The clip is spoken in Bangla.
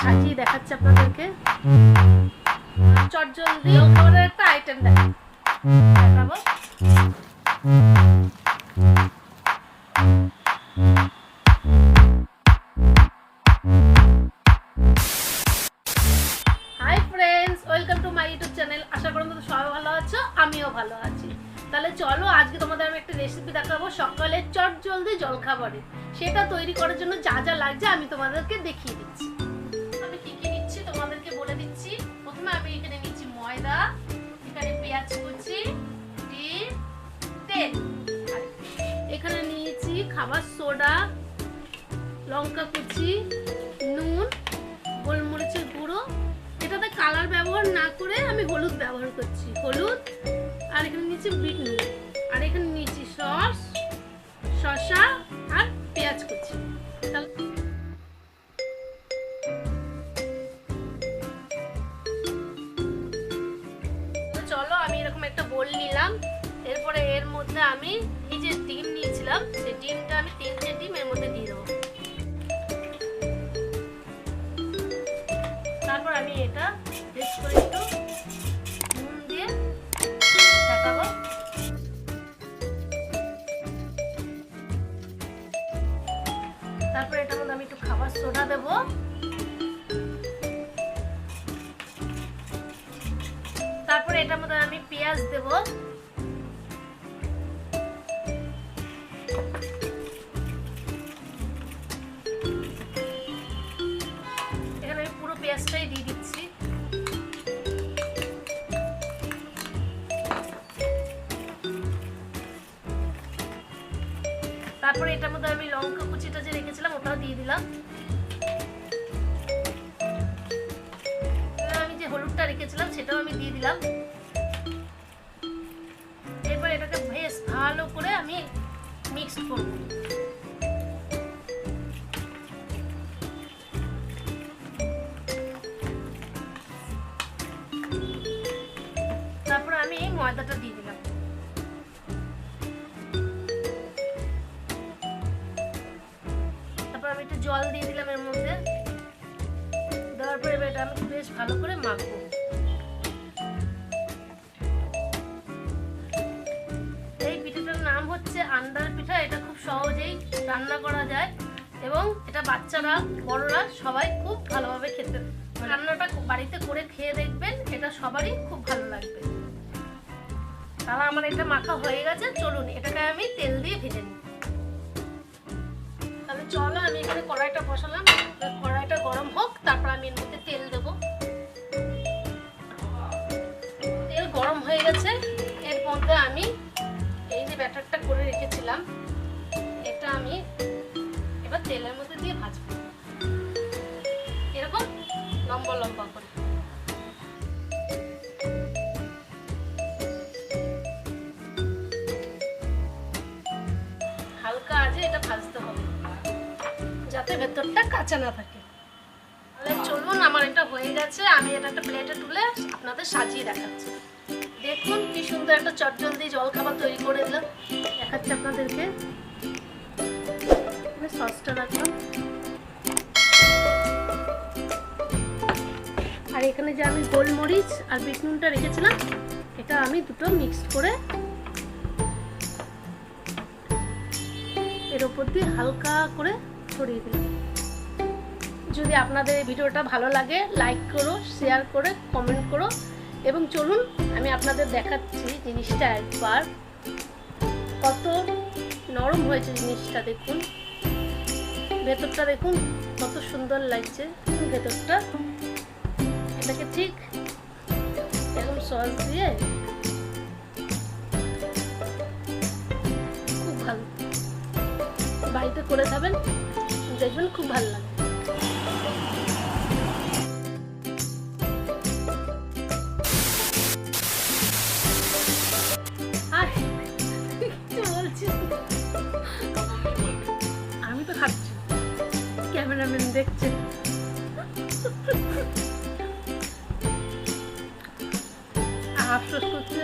সাজিয়ে দেখাচ্ছি আপনাদেরকে। চটজলদি খাবারের একটা আইটেম দেখাবো। Hi friends, welcome to my YouTube channel. আশা করি তোমরা সবাই ভালো আছো, আমিও ভালো আছি। তাহলে চলো আজকে তোমাদের আমি একটা রেসিপি দেখাবো সকালে চটজলদি জলখাবারে। সেটা তৈরি করার জন্য যা যা লাগছে আমি তোমাদেরকে দেখিয়ে দিচ্ছি। আমি কি কি নিচ্ছি তোমাদেরকে বলে দিচ্ছি। প্রথমে আমি এখানে নিচ্ছি ময়দা, এখানে পেঁয়াজ কুচি, ডিম, তেল, এখানে নিয়েছি খাবার সোডা, লঙ্কা কুচি, নুন, গোলমরিচের গুঁড়ো। এটাতে কালার ব্যবহার না করে আমি হলুদ ব্যবহার করছি, হলুদ। আর এখানে নিচ্ছি বিট নুন, আর এখানে নিচ্ছি সস, শসা আর পেঁয়াজ কুচি। চলো আমি এরকম একটা বোল নিলাম। এরপরে এর মধ্যে আমি এই যে ডিম নিয়েছিলাম, সেই ডিমটা আমি 3টে ডিম এর মধ্যে দিয়ে দেবো। তারপর আমি এটা বেশ করে একটু নুন দিয়ে ঢাকাবো। তারপর এটার মধ্যে আমি একটু খাবার সোডা দেবো। তারপর এটার মধ্যে আমি পেঁয়াজ দেবো। এখানে আমি পুরো পেঁয়াজটাই দিয়ে দিচ্ছি। তারপরে এটার মধ্যে আমি লঙ্কা কুচিটা যে রেখেছিলাম ওটাও দিয়ে দিলাম। আমি যে হলুদটা রেখেছিলাম সেটাও আমি দিয়ে দিলাম। এরপর এটাকে বেশ ভালো করে আমি মিক্স করব। তারপর আমি এই ময়দাটা দিয়ে দিলাম। তারপর আমি একটু জল দিয়ে দিলাম এর মধ্যে। দেওয়ার পরে এটা আমি বেশ ভালো করে মাখবো। এই পিঠাটার নাম হচ্ছে আন্ডার পিঠা। এটা খুব সহজেই রান্না করা যায় এবং এটা বাচ্চারা বড়রা সবাই খুব ভালোভাবে খেতে। রান্নাটা বাড়িতে করে খেয়ে দেখবেন, এটা সবারই খুব ভালো লাগবে। তাহলে আমার এটা মাখা হয়ে গেছে, চলুন এটাকে আমি তেল দিয়ে ভেজে নিই। তাহলে চলো আমি এখানে কড়াইটা বসালাম, কড়াইটা গরম হোক, তারপর আমি এর মধ্যে তেল দেব। তেল গরম হয়ে গেছে, এর মধ্যে আমি এই যে ব্যাটারটা করে রেখেছিলাম এটা আমি এবার তেলের মধ্যে দিয়ে ভাজবো, এরকম লম্বা লম্বা করে। হালকা আঁচে এটা ভাজতে হবে যাতে ভেতরটা কাঁচা না থাকে। তাহলে চলুন আমার এটা হয়ে গেছে, আমি এটা একটা প্লেটে তুলে আপনাদের সাজিয়ে দেখাচ্ছি। দেখুন কি সুন্দর একটা চটজলদি জলখাবার তৈরি করে দিলাম, দেখাচ্ছি আপনাদেরকে। সসটা রাখলাম, আর এখানে যে আমি গোলমরিচ আর বিট নুনটা রেখেছিলাম এটা আমি দুটো মিক্সড করে এর উপর দিয়ে হালকা করে ছড়িয়ে দিলাম। যদি আপনাদের এই ভিডিওটা ভালো লাগে লাইক করো, শেয়ার করে কমেন্ট করো, এবং চলুন আমি আপনাদের দেখাচ্ছি জিনিসটা একবার। কত নরম হয়েছে জিনিসটা, দেখুন ভেতরটা দেখুন কত সুন্দর লাগছে ভেতরটা। এটাকে ঠিক এরকম সস দিয়ে খুব ভালো বাড়িতে করে খাবেন, দেখবেন খুব ভালো লাগে। আমি তো খাচ্ছি, ক্যামেরাম্যান দেখছে। আফসোস করছে।